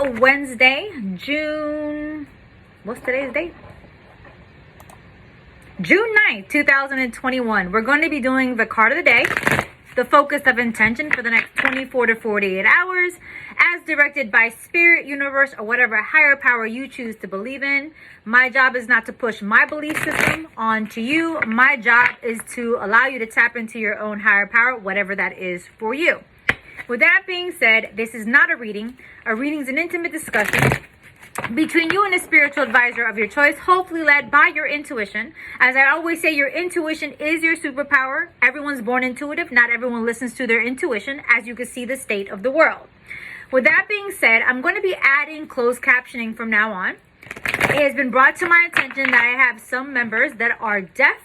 Wednesday, what's today's date? June 9th, 2021. We're going to be doing the card of the day, the focus of intention for the next 24 to 48 hours, as directed by spirit, universe, or whatever higher power you choose to believe in. My job is not to push my belief system onto you. My job is to allow you to tap into your own higher power, whatever that is for you. With that being said, this is not a reading. A reading is an intimate discussion between you and a spiritual advisor of your choice, hopefully led by your intuition. As I always say, your intuition is your superpower. Everyone's born intuitive. Not everyone listens to their intuition, as you can see the state of the world. With that being said, I'm going to be adding closed captioning from now on. It has been brought to my attention that I have some members that are deaf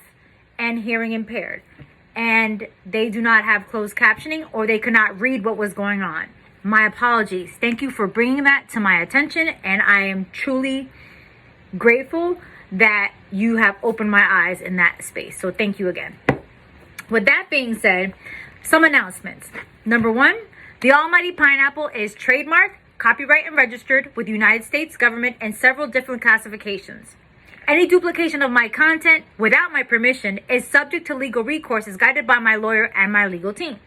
and hearing impaired, and they do not have closed captioning, or they could not read what was going on. My apologies. Thank you for bringing that to my attention, and I am truly grateful that you have opened my eyes in that space. So thank you again. With that being said, some announcements. Number one, the Almighty Pineapple is trademarked, copyright, and registered with the United States government and several different classifications. Any duplication of my content without my permission is subject to legal recourse as guided by my lawyer and my legal team.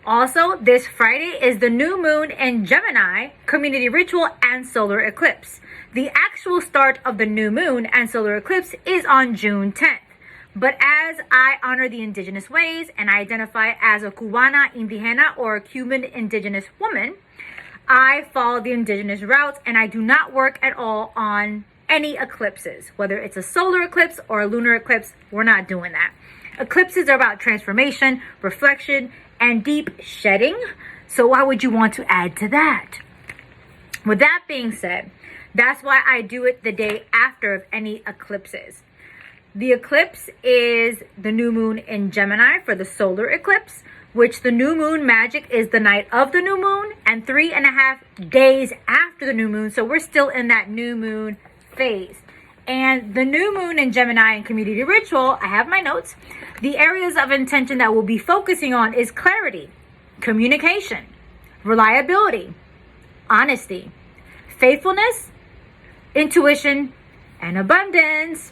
Also, this Friday is the new moon in Gemini, community ritual, and solar eclipse. The actual start of the new moon and solar eclipse is on June 10th. But as I honor the indigenous ways and I identify as a Cubana Indigena, or a Cuban indigenous woman, I follow the indigenous routes, and I do not work at all on any eclipses. Whether it's a solar eclipse or a lunar eclipse, we're not doing that. Eclipses are about transformation, reflection, and deep shedding. So why would you want to add to that? With that being said, that's why I do it the day after of any eclipses. The eclipse is the new moon in Gemini for the solar eclipse, which the new moon magic is the night of the new moon and 3.5 days after the new moon. So we're still in that new moon phase. And the new moon in Gemini and community ritual, I have my notes. The areas of intention that we'll be focusing on is clarity, communication, reliability, honesty, faithfulness, intuition, and abundance.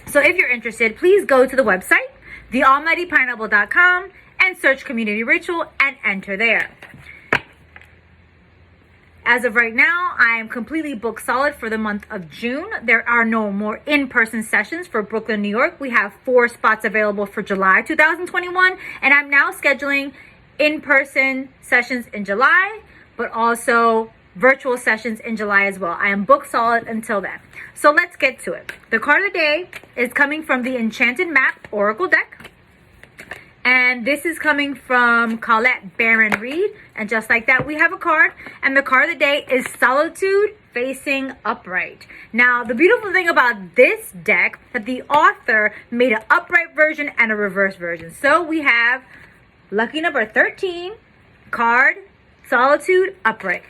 So if you're interested, please go to the website, thealmightypineapple.com, and search community ritual and enter there. As of right now, I am completely booked solid for the month of June. There are no more in-person sessions for Brooklyn, New York. We have 4 spots available for July 2021, and I'm now scheduling in-person sessions in July, but also virtual sessions in July as well. I am booked solid until then. So let's get to it. The card of the day is coming from the Enchanted Map Oracle deck. And this is coming from Colette Baron Reed. And just like that, we have a card. And the card of the day is Solitude Facing Upright. Now, the beautiful thing about this deck, that the author made an upright version and a reverse version. So we have lucky number 13, card, Solitude, Upright.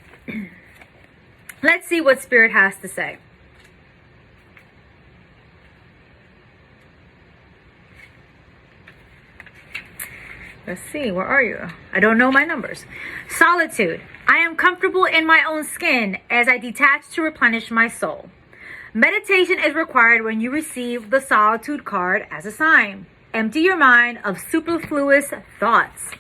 Let's see what Spirit has to say. Let's see, where are you? I don't know my numbers. Solitude. I am comfortable in my own skin as I detach to replenish my soul. Meditation is required when you receive the Solitude card as a sign. Empty your mind of superfluous thoughts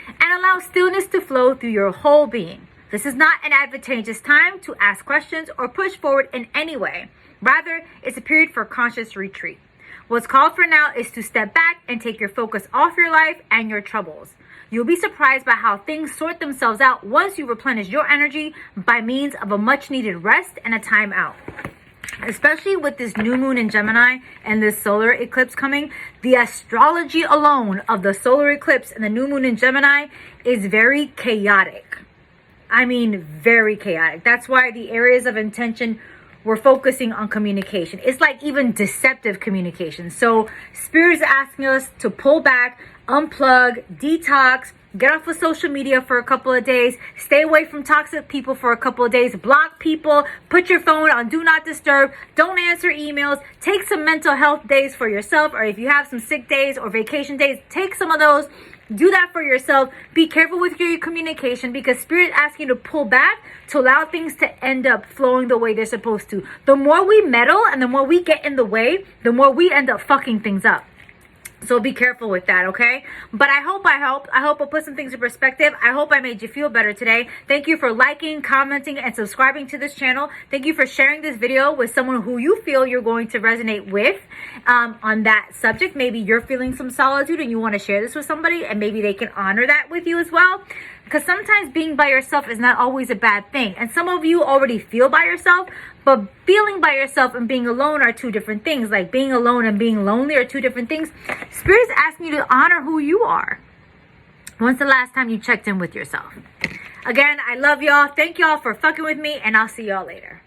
and allow stillness to flow through your whole being. This is not an advantageous time to ask questions or push forward in any way. Rather, it's a period for conscious retreat. What's called for now is to step back and take your focus off your life and your troubles. You'll be surprised by how things sort themselves out once you replenish your energy by means of a much needed rest and a time out. Especially with this new moon in Gemini and this solar eclipse coming, the astrology alone of the solar eclipse and the new moon in Gemini is very chaotic. I mean, very chaotic. That's why the areas of intention we're focusing on communication. It's like even deceptive communication. So Spirit is asking us to pull back, unplug, detox, Get off of social media for a couple of days. Stay away from toxic people for a couple of days. Block people. Put your phone on do not disturb. Don't answer emails. Take some mental health days for yourself, or if you have some sick days or vacation days, take some of those. Do that for yourself. Be careful with your communication, because Spirit asks you to pull back to allow things to end up flowing the way they're supposed to. The more we meddle and the more we get in the way, the more we end up fucking things up. So be careful with that, okay? But I hope I put some things in perspective. I hope I made you feel better today. Thank you for liking, commenting, and subscribing to this channel. Thank you for sharing this video with someone who you feel you're going to resonate with on that subject. Maybe you're feeling some solitude and you want to share this with somebody, and maybe they can honor that with you as well. Because sometimes being by yourself is not always a bad thing. And some of you already feel by yourself, but feeling by yourself and being alone are two different things. Like being alone and being lonely are two different things. Spirit's asking you to honor who you are. When's the last time you checked in with yourself? Again, I love y'all. Thank y'all for fucking with me, and I'll see y'all later.